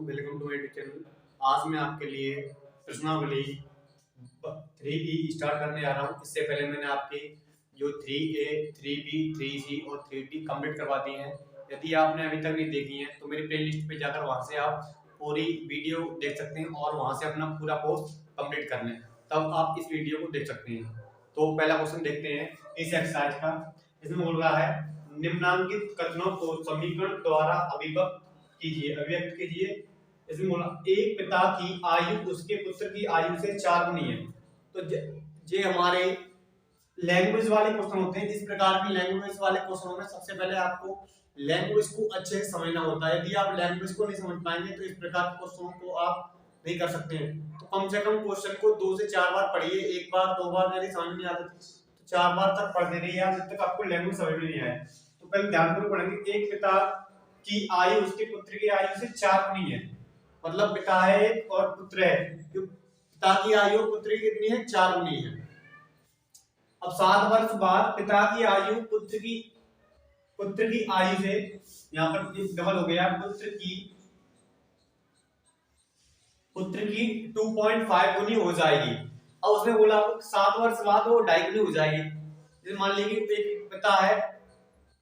Welcome to my channel. आज मैं आपके लिए प्रश्नावली 3E स्टार्ट करने जा रहा हूँ। इससे पहले मैंने आपकी जो 3A, 3B, 3C और 3D कंप्लीट करवा दी है। यदि आपने अभी तक नहीं देखी है तो मेरी प्लेलिस्ट पे जाकर वहां से आप पूरी वीडियो देख सकते हैं और वहां से अपना पूरा कोर्स कंप्लीट कर लें, तब आप इस वीडियो को देख सकते हैं। तो पहला क्वेश्चन देखते हैं इस एक्सरसाइज का। इसमें बोल रहा है निम्नांकित कथनों को समीकरण द्वारा अभिव्यक्त कीजिए। इसमें बोला एक पिता की आयु उसके पुत्र की आयु से 4 गुनी है। तो ये हमारे लैंग्वेज वाले क्वेश्चन होते हैं। इस प्रकार की लैंग्वेज वाले क्वेश्चनों में सबसे पहले आपको लैंग्वेज को अच्छे से समझना होता है। यदि आप लैंग्वेज को नहीं समझ पाएंगे तो इस प्रकार के क्वेश्चनों को आप नहीं कर सकते हैं। तो कम से कम क्वेश्चन को 2 से 4 बार पढ़िए। एक बार 2 बार यदि समझ नहीं आता तो 4 बार तक पढ़ते रहिए जब तक आपको लैंग्वेज समझ में नहीं आए। तो पहले ध्यानपूर्वक पढ़ेंगे। एक पिता की आयु उसके पुत्र की आयु से 4 गुनी है। मतलब पिता है और पुत्र है, तो पिता की आयु पुत्र की कितनी है? 4 गुनी है। अब 7 वर्ष बाद पिता की आयु पुत्र की आयु से, यहाँ पर डबल हो गया, पुत्र की 2.5 गुनी हो जाएगी। अब उसने बोला 7 वर्ष बाद वो 2.5 गुनी हो जाएगी। जैसे मान लीजिए एक पिता है,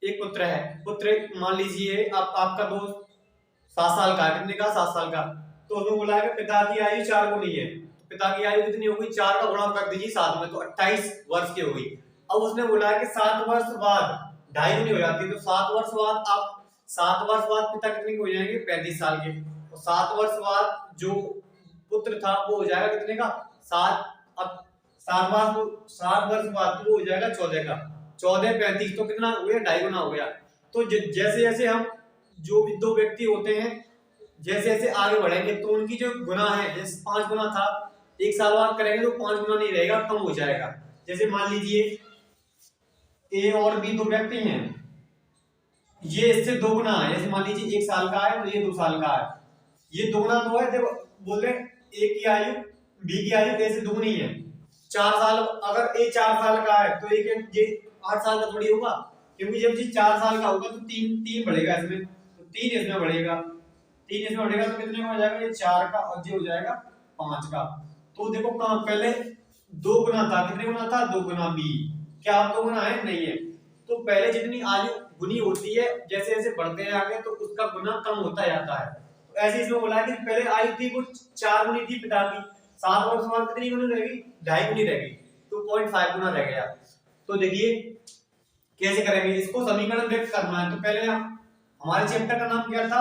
एक पुत्र है। पुत्र मान लीजिए आपका दोस्त 7 साल का है। कितने का? 7 साल का। तो उसने बोला है कि पिता की आयु 4 गुनी है। तो पिता की आयु कितनी हो गई? 4 का गुणा कर दीजिए 7 में, तो 28 वर्ष की हो गई। अब उसने बोला है कि 7 वर्ष बाद 2.5 गुनी हो जाती है। तो 7 वर्ष बाद पिता कितने के हो जाएंगे? 35 साल के। तो 7 वर्ष बाद जो पुत्र था वो हो जाएगा कितने का? 7। अब 7 वर्ष बाद वो हो जाएगा 14 का। 14 35 तो कितना हो गया? 2.5 गुना हो गया। तो जैसे जैसे हम जो भी दो व्यक्ति होते हैं जैसे जैसे आगे बढ़ेंगे तो उनकी जो गुना है, जैसे 5 गुना था, 1 साल बाद करेंगे तो 5 गुना नहीं रहेगा, कम हो जाएगा। जैसे मान लीजिए ए और बी दो व्यक्ति हैं, ये इससे 2 गुना है। जैसे मान लीजिए 1 साल का है तो ये 2 साल का है, ये 2 गुना 2 है। जब बोल रहे ए की आयु बी की आयु ए से 2 गुनी है। 4 साल, अगर ए 4 साल का है तो ये 8 साल का थोड़ी होगा, क्योंकि जब ये 4 साल का होगा तो 3 बढ़ेगा इसमें, तो 3 इसमें बढ़ेगा, 3 इसमें बढ़ेगा तो कितने का हो जाएगा? ये 4 का, और ये हो जाएगा 5 का। तो देखो कहां पहले 2 गुना था, कितने गुना था? 2 गुना। बी क्या आप 2 गुना है? नहीं है। तो पहले जितनी आयु गुनी होती है, जैसे जैसे बढ़ते हैं आगे तो उसका गुना कम होता जाता है। तो ऐसे इसमें बोला है कि पहले आयु थी वो 4 गुनी थी पिता की, 7 वर्ष बाद कितनी गुनी रहेगी? 2.5 गुनी रहेगी, 2.5 गुना रह गया। तो देखिए कैसे करेंगे इसको, समीकरण व्यक्त करना है। तो पहले हमारे चैप्टर का नाम क्या था?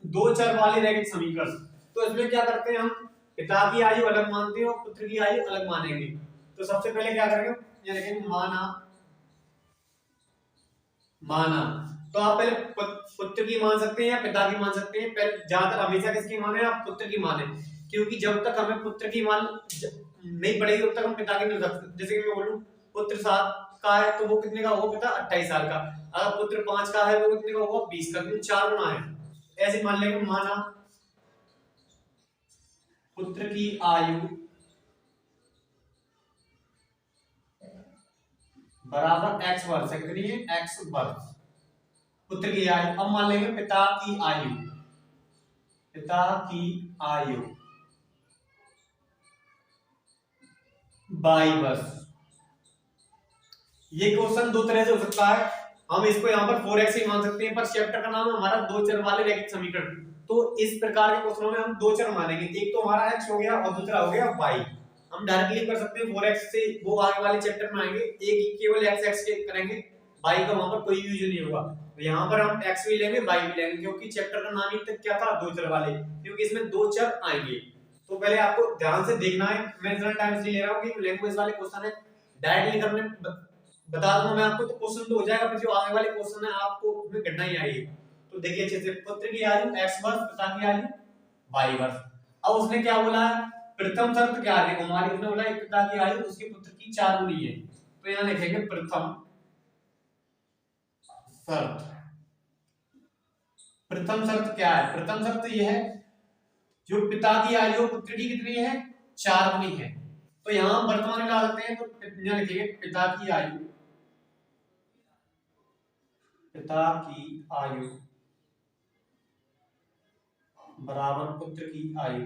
2 चर वाले रैखिक समीकरण। तो इसमें क्या करते हैं, हम पिता की आयु अलग मानते हैं और पुत्र की आयु अलग मानेंगे। तो सबसे पहले क्या करेंगे, ये देखेंगे माना। तो आप पहले पुत्र की मान सकते हैं या पिता की मान सकते हैं। पहले ज्यादातर हमेशा किसकी माने? आप पुत्र की माने, क्योंकि जब तक हमें पुत्र की मान नहीं पड़ेगी तब तक हम पिता की नहीं रख सकते। जैसे कि मैं बोलूं पुत्र 7 का है तो वो कितने का होगा? पिता 28 साल का। अगर पुत्र 5 का है वो कितने का होगा? 20 का, क्योंकि 4 गुना है। ऐसे मान लेंगे, माना पुत्र की आयु बराबर x वर्ष है। कितनी है? x वर्ष पुत्र की आयु। अब मान लेंगे पिता की आयु 22 वर्ष। ये क्वेश्चन 2 तरह से हो सकता है। हम इसको यहाँ पर 4x ही मान सकते हैं, पर चैप्टर का नाम है हमारा 2 चर वाले रैखिक समीकरण। तो इस प्रकार के क्वेश्चनों में हम 2 चर मानेंगे, एक तो हमारा x हो गया और दूसरा हो गया y। हम डायरेक्टली कर सकते हैं 4x से, वो आगे वाले चैप्टर में आएंगे। एक केवल x के करेंगे, y का वहां पर कोई यूज नहीं होगा। तो यहाँ पर हम x भी लेंगे y भी लेंगे, क्योंकि चैप्टर का नाम ही तक क्या था? 2 चर वाले, क्योंकि इसमें 2 चर आएंगे। तो पहले आपको ध्यान से देखना है। मैं इतना टाइम इसलिए ले रहा हूँ कि लैंग्वेज वाले क्वेश्चन है, डायरेक्टली करने बता दूंगा मैं आपको तो क्वेश्चन तो हो जाएगा, पर जो आगे वाले क्वेश्चन है आपको उसमें करना ही आएगी। तो देखिए अच्छे से, पुत्र की आयु x वर्ष, पिता की आयु y वर्ष। अब उसने क्या बोला है? प्रथम शर्त क्या है हमारी? उसने बोला एक पिता की आयु उसके पुत्र की 4 गुनी है। तो यहाँ लिखेंगे प्रथम शर्त। प्रथम शर्त क्या है? प्रथम शर्त यह है जो पिता की आयु पुत्र की कितनी है? 4 गुनी है। तो यहाँ वर्तमान में ला सकते हैं, तो यहाँ लिखेंगे पिता की आयु बराबर पुत्र की आयु,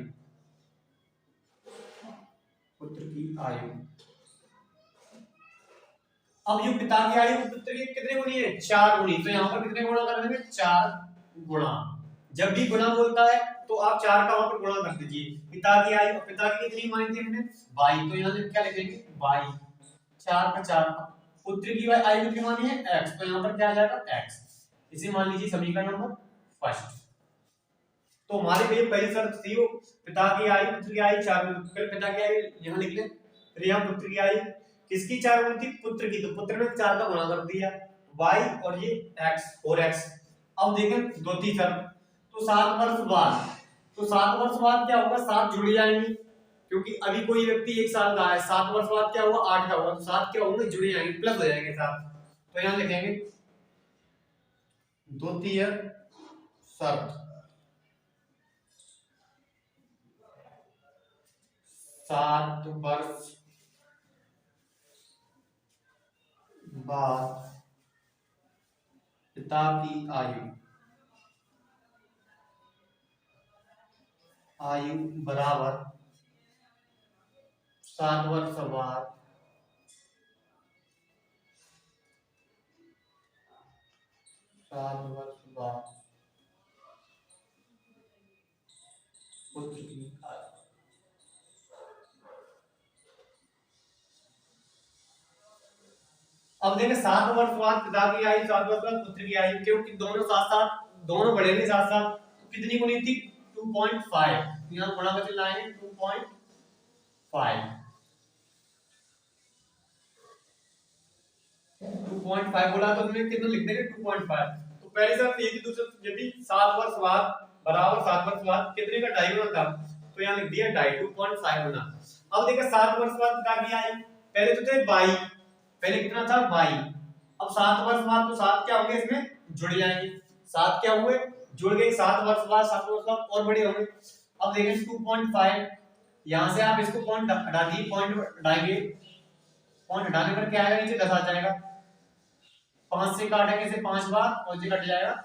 पुत्र की आयु। अब जो पिता की आयु पुत्र की कितने गुनी है, 4 गुनी, तो यहाँ पर कितने गुणा कर देंगे, 4 गुणा। जब भी गुणा बोलता है तो आप 4 का वहां पर गुणा कर दीजिए। पिता की आयु, पिता की कितनी मानी थी हमने, 22, तो यहाँ से क्या लिखेंगे 22, 4 का 4 का। पुत्र की आयु कितनी मानी है, x, तो यहाँ पर क्या आ जाएगा x। इसे मान लीजिए समीकरण नंबर फर्स्ट। तो हमारे लिए पहली शर्त थी वो पिता की आयु, पुत्र की आयु 4 गुनी, पहले पिता की आयु यहाँ लिख ले, फिर यहाँ पुत्र की आयु किसकी 4 गुनी थी, पुत्र की, तो पुत्र ने 4 का गुणा कर दिया, y और ये x और x। अब देखें द्वितीय शर्त, तो 7 वर्ष बाद, तो 7 वर्ष बाद क्या होगा, 7 जुड़ जाएंगे, क्योंकि अभी कोई व्यक्ति 1 साल का है, 7 वर्ष बाद क्या हुआ, 8 का होगा, तो 7 क्या होंगे, जुड़ जाएंगे, प्लस हो जाएंगे 7। तो यहाँ लिखेंगे द्वितीय शर्त, 7 वर्ष बाद पिता की आयु बराबर 7 वर्ष बाद 7 वर्ष बाद पुत्र की आयु। अब देखें 7 वर्ष बाद पिता की आयु, 7 वर्ष बाद पुत्र की आयु, क्योंकि दोनों साथ साथ, दोनों बढ़ेंगे साथ साथ, तो कितनी गुनी थी, 2.5, यहाँ गुणा करके लाएंगे 2.5, 2.5 बोला तो हमने कितना लिख देंगे 2.5। तो पहली शर्त ये थी, दूसरी यदि 7 वर्ष बाद बराबर 7 वर्ष बाद कितने का ढाई गुना था, तो यहाँ लिख दिया ढाई, 2.5 गुना। अब देखिए 7 वर्ष बाद पिता की आयु, पहले तो थे 22, पहले कितना था 22, अब 7 वर्ष बाद तो 7 क्या होंगे इसमें जुड़ जाएंगे, 7 क्या हुए जुड़ गए, 7 वर्ष बाद 7 वर्ष बाद और बड़े होंगे। अब देखें 2.5, यहां से आप इसको पॉइंट हटा दिए, पॉइंट हटाएंगे, पॉइंट हटाने पर क्या आएगा, नीचे 10 आ जाएगा, 5 से काटेंगे से 5 बार और ये कट जाएगा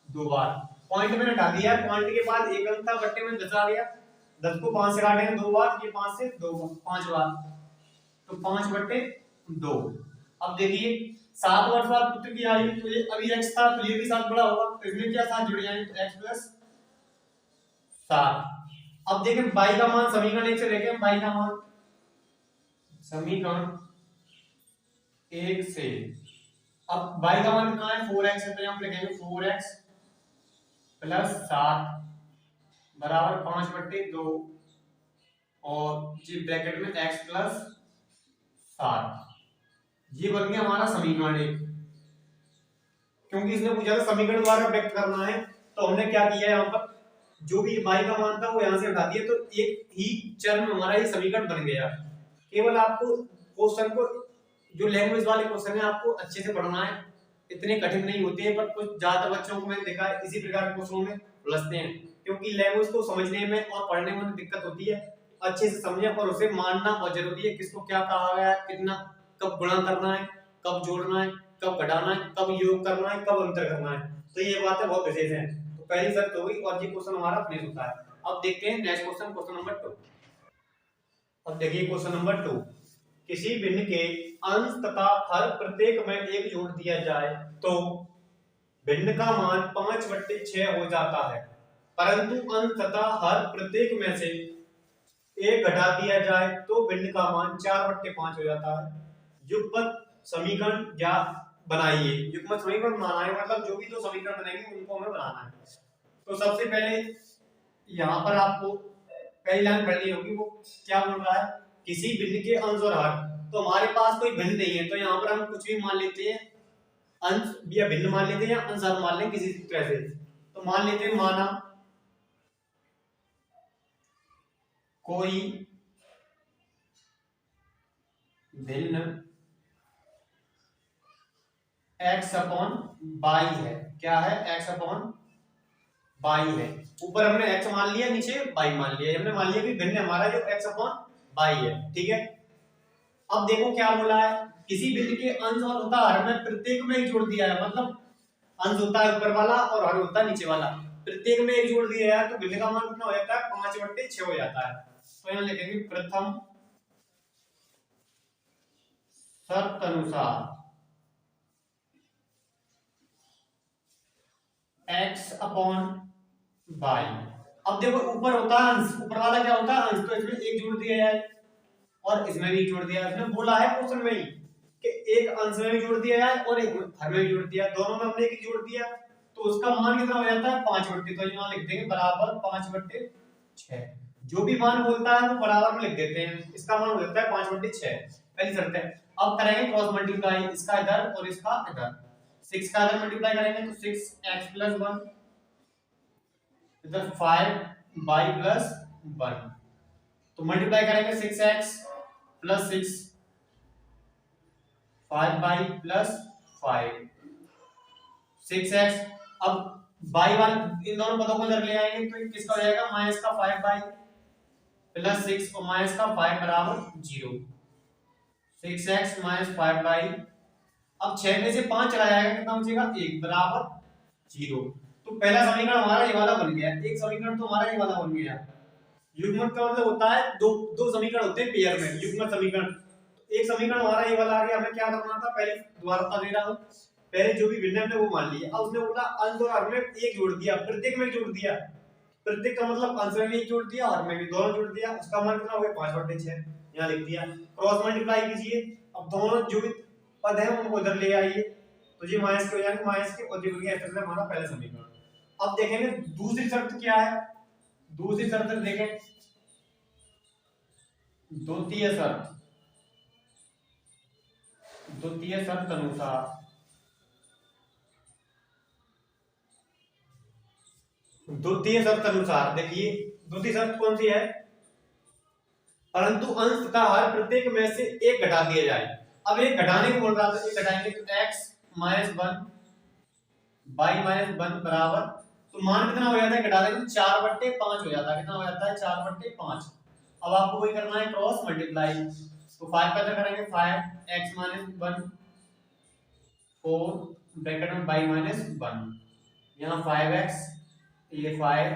2 बार। पॉइंट मैंने हटा दिया, पॉइंट के बाद एक अंक था, बट्टे में 10 आ गया, 10 को 5 से काटेंगे 2 बार, ये 5 से 2 5 बार, तो 5/2। अब देखिए 7 वर्ष बाद पुत्र की आयु, तो ये अभी x था, तो ये भी 7 बड़ा होगा, तो इसमें क्या 7 जुड़ जाएंगे, तो x + 7। अब देखें y का मान, समीकरण 1 से देखें y का मान, समीकरण 1 से, अब y का मान कितना है 4x है, तो यहाँ पे लिखेंगे 4x + 7 बराबर 5/2, और ये ब्रैकेट में x + 7, ये बन गया हमारा समीकरण 1। क्योंकि इसने पूछा था समीकरण द्वारा व्यक्त करना है, तो हमने क्या किया, यहाँ पर जो भी y का मान था वो यहाँ से हटा दिया, तो एक ही चर में हमारा ये समीकरण बन गया। केवल आपको क्वेश्चन को, जो लैंग्वेज वाले क्वेश्चन है, आपको अच्छे से पढ़ना है, इतने कठिन नहीं होते हैं, पर कुछ ज्यादा बच्चों को मैंने देखा है इसी प्रकार के क्वेश्चनों में उलझते हैं, क्योंकि लैंग्वेज को समझने में और पढ़ने में दिक्कत होती है। अच्छे से समझें और उसे मानना बहुत जरूरी है, किसको क्या कहा गया है, कितना कब गुणा करना है, कब जोड़ना है, कब घटाना है, कब योग करना है, कब अंतर करना है, तो ये बातें बहुत विशेष हैं। तो पहली शर्त हो गई, और ये क्वेश्चन हमारा फिनिश होता है। अब देखते हैं नेक्स्ट क्वेश्चन, क्वेश्चन नंबर 2। अब देखिए क्वेश्चन नंबर 2, किसी भिन्न के अंश तथा हर प्रत्येक में 1 जोड़ दिया जाए तो भिन्न का मान 5/6 हो जाता है, परंतु अंश तथा हर प्रत्येक में से 1 घटा दिया जाए तो भिन्न का मान 4/5 हो जाता है। युग्मक समीकरण ज्ञात बनाइए। युग्मक समीकरण बनाना है, मतलब जो भी दो समीकरण बनेंगे उनको हमें बनाना है। तो सबसे पहले यहाँ पर आपको पहली लाइन पढ़नी होगी, वो क्या बोल रहा है, किसी भिन्न के अंश और हर। तो हमारे पास कोई भिन्न नहीं है, तो यहाँ पर हम कुछ भी मान लेते हैं, अंश या भिन्न मान लेते हैं या अंश हर मान लें किसी तरह से। तो मान लेते हैं, माना कोई भिन्न x/y है, क्या है, x/y है। ऊपर हमने x मान लिया, नीचे y मान लिया, हमने मान लिया कि भिन्न हमारा जो x/y है, ठीक है। अब देखो क्या बोला है, किसी भिन्न के अंश और होता हर में प्रत्येक में ही जोड़ दिया है, मतलब अंश होता है ऊपर वाला और हर होता है नीचे वाला। प्रत्येक में एक जोड़ दिया है तो भिन्न का मान कितना हो जाता है 5/6 हो जाता है। तो यहाँ लिखेंगे प्रथम शर्त अनुसार x अपॉन y। अब देखो ऊपर होता है अंश, ऊपर वाला क्या होता है अंश, तो इसमें एक जोड़ दिया जाए और इसमें भी जोड़ दिया। इसने बोला है क्वेश्चन में ही कि एक अंश में भी जोड़ दिया जाए और एक हर में भी जोड़ दिया, दोनों में हमने एक जोड़ दिया तो उसका मान कितना हो जाता है 5/6। तो यहाँ लिख देंगे बराबर 5/6। जो भी मान बोलता है वो बराबर में लिख देते हैं, इसका मान हो जाता है 5/6 पहली शर्त है। अब करेंगे क्रॉस मल्टीप्लाई, इसका इधर और इसका इधर, 6 का इधर मल्टीप्लाई करेंगे तो 6x + 1 इधर 5y + 1, तो मल्टीप्लाई करेंगे 6x + 6 5y + 5 6x। अब y वाले इन दोनों पदों को इधर ले आएंगे तो किसका हो जाएगा माइनस का 5y + 6 और माइनस का 5 बराबर 0, 6x - 5y। अब 6 में से 5 चला जाएगा कितना बचेगा 1 बराबर 0। तो पहला समीकरण हमारा ये वाला बन गया, एक समीकरण तो हमारा ये वाला बन गया। युग्मक का मतलब होता है दो दो समीकरण होते हैं पेयर में, युग्मक समीकरण। एक समीकरण हमारा ये वाला आ गया, हमें क्या करना था पहले दोबारा बता दे रहा हूं, पहले जो भी भिन्न हमने वो मान लिया। अब उसने बोला अंश और हर में एक जोड़ दिया, प्रत्येक में जोड़ दिया, प्रत्येक का मतलब अंश में भी एक जोड़ दिया और हर में भी दोनों जोड़ दिया, उसका मान कितना हो गया 5/6, यहाँ लिख दिया। क्रॉस मल्टीप्लाई कीजिए, अब दोनों जो भी पद है उनको उधर ले आइए तो ये माइनस के हो जाएंगे, माइनस के और जो ऐसे से हमारा पहला समीकरण। अब देखेंगे दूसरी शर्त क्या है, दूसरी शर्त देखें, द्वितीय शर्त, द्वितीय शर्त अनुसार द्वितीय शर्त अनुसार देखिए द्वितीय शर्त कौन सी है, परंतु अंश तथा हर प्रत्येक में से एक घटा दिया जाए। अब एक घटाने को बोल रहा था, एक घटाएंगे तो x - 1 y - 1 बराबर, तो मान कितना हो जाता है घटा देंगे 4/5 हो जाता है, कितना हो जाता है 4/5। अब आपको वही करना है क्रॉस मल्टीप्लाई, तो 5 का करेंगे 5x - 1 4 ब्रैकेट में y - 1, यहाँ 5x ये 5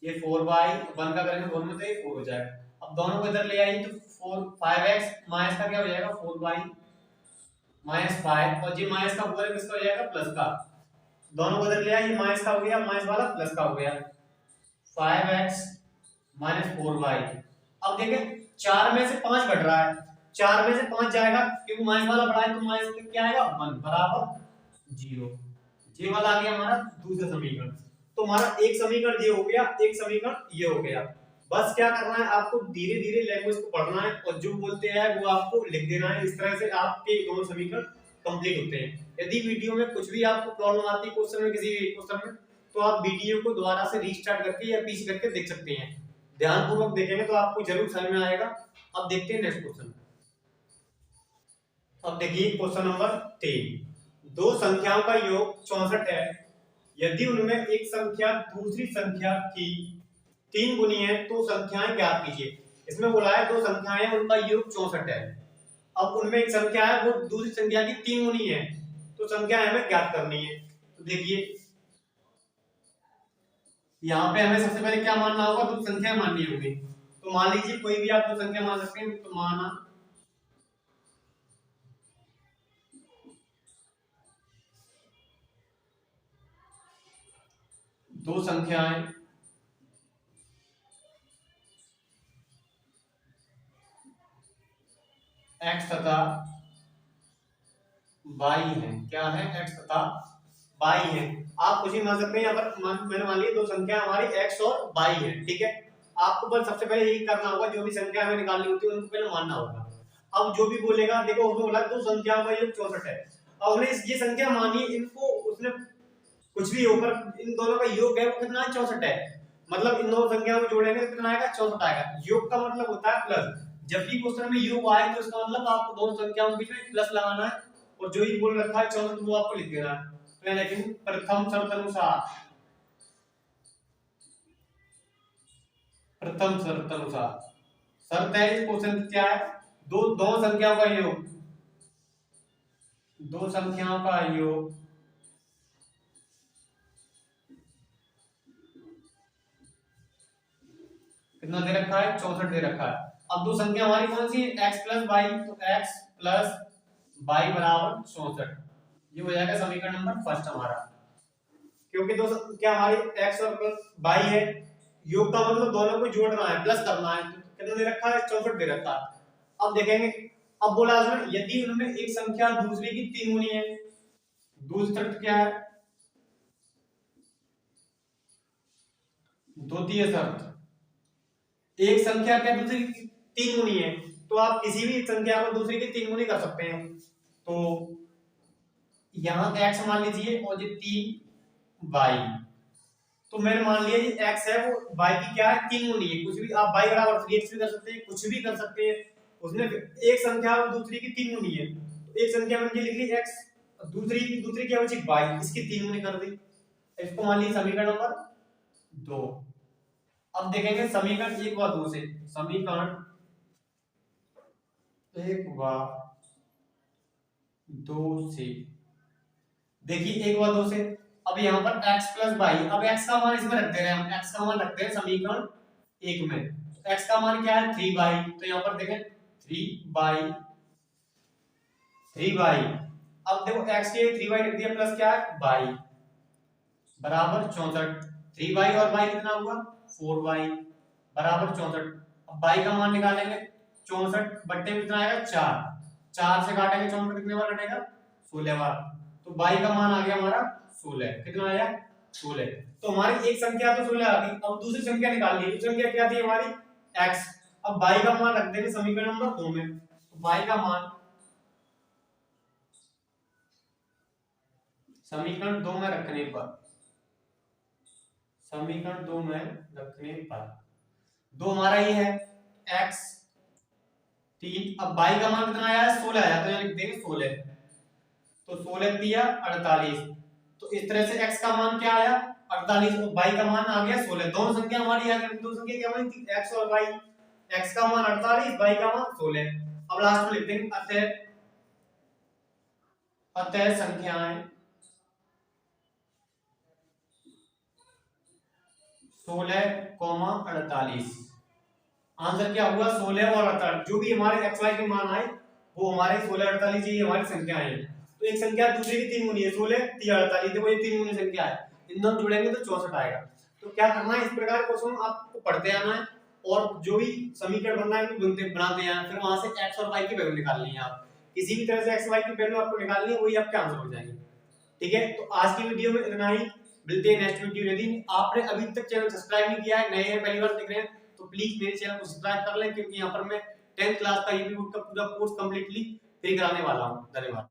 ये 4y 1 का करेंगे दोनों में से 4 हो जाएगा। अब दोनों को इधर ले आइए तो 5x माइनस का क्या हो जाएगा 4y - 5 और ये माइनस का पूरा किसका हो जाएगा प्लस का, दोनों को इधर ले आइए, माइनस का हो गया माइनस वाला प्लस का हो गया 5x - 4y। अब देखें 4 में से 5 घट रहा है, 4 में से 5 जाएगा क्योंकि माइनस वाला बढ़ा है तो माइनस में क्या आएगा 1 बराबर 0। ये वाला आ गया हमारा दूसरा समीकरण। तो हमारा एक समीकरण ये हो गया, एक समीकरण ये हो गया। बस क्या करना है आपको धीरे धीरे लैंग्वेज को पढ़ना है और जो बोलते हैं वो आपको लिख देना है, इस तरह से आपके दोनों समीकरण कंप्लीट होते हैं। यदि वीडियो में कुछ भी आपको प्रॉब्लम आती है क्वेश्चन में, किसी भी क्वेश्चन में, तो आप वीडियो को दोबारा से रीस्टार्ट करके या पीछे करके देख सकते हैं, ध्यानपूर्वक देखेंगे तो आपको जरूर समझ में आएगा। अब देखते हैं नेक्स्ट क्वेश्चन। अब देखिए क्वेश्चन नंबर 3, दो संख्याओं का योग 64 है, यदि उनमें एक संख्या दूसरी संख्या की 3 गुनी है तो संख्याएं ज्ञात कीजिए। इसमें बोला है दो संख्याएं उनका योग 64 है, अब उनमें एक संख्या है वो दूसरी संख्या की 3 गुनी है, तो संख्या हमें ज्ञात करनी है। तो देखिए यहाँ पे हमें सबसे पहले क्या मानना होगा, दो संख्या माननी होगी। तो मान लीजिए कोई भी आप दो संख्या मान सकते हैं, तो माना दो संख्याएं x तथा y है, क्या है x तथा y है। आप कुछ भी मान सकते हैं, यहाँ पर मैंने मान लिया दो संख्या हमारी x और y है, ठीक है। आपको बस सबसे पहले यही करना होगा, जो भी संख्या हमें निकालनी होती है उनको पहले मानना होगा। अब जो भी बोलेगा देखो उसने बोला दो संख्याओं का योग 64 है, अब हमने ये संख्या मानी, इनको उसने कुछ भी होकर इन दोनों का योग है वो कितना है 64 है, मतलब इन दोनों संख्याओं को जोड़ेंगे तो कितना आएगा 64 आएगा। योग का मतलब होता है प्लस, जब भी क्वेश्चन में योग आए तो इसका मतलब आपको दोनों संख्याओं के बीच में प्लस लगाना है और जो ही बोल रखा है 64 वो आपको लिख देना है। तो लेकिन प्रथम शर्त अनुसार, प्रथम शर्त अनुसार शर्त है इस क्वेश्चन क्या है, दो संख्याओं का योग, दो संख्याओं का योग कितना दे रखा है, 64 दे रखा है। अब दो संख्या हमारी कौन सी है, x प्लस वाई, तो x प्लस वाई बराबर 64, ये हो जाएगा समीकरण नंबर फर्स्ट हमारा। क्योंकि दो क्या हमारी x और प्लस वाई है, योग का मतलब दोनों को जोड़ना है, प्लस करना है, तो कितना दे रखा है, 64 दे रखा है। अब देखेंगे, अब बोला उसने यदि उनमें एक संख्या दूसरे की 3 गुनी है, दूसरी शर्त क्या है, द्वितीय शर्त, एक संख्या क्या दूसरी की 3 गुनी है, तो आप किसी भी संख्या को दूसरी की 3 गुनी कर सकते हैं। तो यहाँ x मान लीजिए और ये 3y, तो मैंने मान लिया ये x है वो y की क्या है, 3 गुनी है, कुछ भी आप y बराबर 3x भी कर सकते हैं, कुछ भी कर सकते हैं। उसने एक संख्या और दूसरी की 3 गुनी है, तो एक संख्या मैंने लिख ली x, दूसरी क्या बची y, इसकी 3 गुनी कर दी, इसको मान ली समीकरण नंबर 2। अब देखेंगे समीकरण 1 व 2 से, समीकरण 1 व 2 से देखिए 1 व 2 से, अब यहाँ पर x प्लस वाई, अब x का मान इसमें रख दे रहे हैं हम, x का मान रखते हैं समीकरण 1 में, तो x का मान क्या है 3y, तो यहाँ पर देखें 3y, अब देखो x के 3y लिख दिया प्लस क्या है y बराबर 64, 3y और y कितना हुआ 4y बराबर 64। अब y का मान निकालेंगे, 64 बट्टे में कितना आएगा 4, 4 से काटेंगे 64 कितने बार कटेगा 16 बार, तो y का मान आ गया हमारा 16, कितना आया 16। तो हमारी एक संख्या तो 16 आ गई, अब दूसरी संख्या निकाल ली, दूसरी संख्या क्या थी हमारी x, अब y का मान रख देंगे समीकरण नंबर 2 में, तो y का मान समीकरण 2 में रखने पर, समीकरण 2 में रखने पर 2 हमारा ये है x 3, अब y का मान कितना आया है 16 आया, तो यहाँ लिख देंगे 16, तो 16 दिया 48, तो इस तरह से x का मान क्या आया 48 और y का मान आ गया 16, दोनों संख्या हमारी आ गई, दो संख्या क्या बनी थी x और y, x का मान 48, y का मान 16। अब लास्ट में लिख देंगे अतः संख्याएं 16, 48, आंसर क्या हुआ 16 और 48, जो भी हमारे x y के मान आए वो हमारे 16 48 ये हमारी संख्याएं हैं। तो एक संख्या दूसरे की 3 गुनी है, 16 3 48, देखो ये 3 गुनी संख्या है, इन दोनों जोड़ेंगे तो 64 आएगा। तो क्या करना है, इस प्रकार क्वेश्चन आपको पढ़ते आना है और जो भी समीकरण बनना है बनाते हैं, फिर वहां से x और y की वैल्यू निकालनी है, आप किसी भी तरह से x y की वैल्यू आपको निकालनी है, वही आपके आंसर हो जाएंगे। ठीक है, तो आज की वीडियो में इतना ही, मिलते हैं नेक्स्ट वीडियो। यदि आपने अभी तक चैनल सब्सक्राइब नहीं किया है, नए हैं पहली बार देख रहे हैं, तो प्लीज मेरे चैनल को सब्सक्राइब कर लें, क्योंकि यहाँ पर मैं 10th क्लास का यूट्यूब का पूरा कोर्स कंप्लीटली फ्री कराने वाला हूँ। धन्यवाद।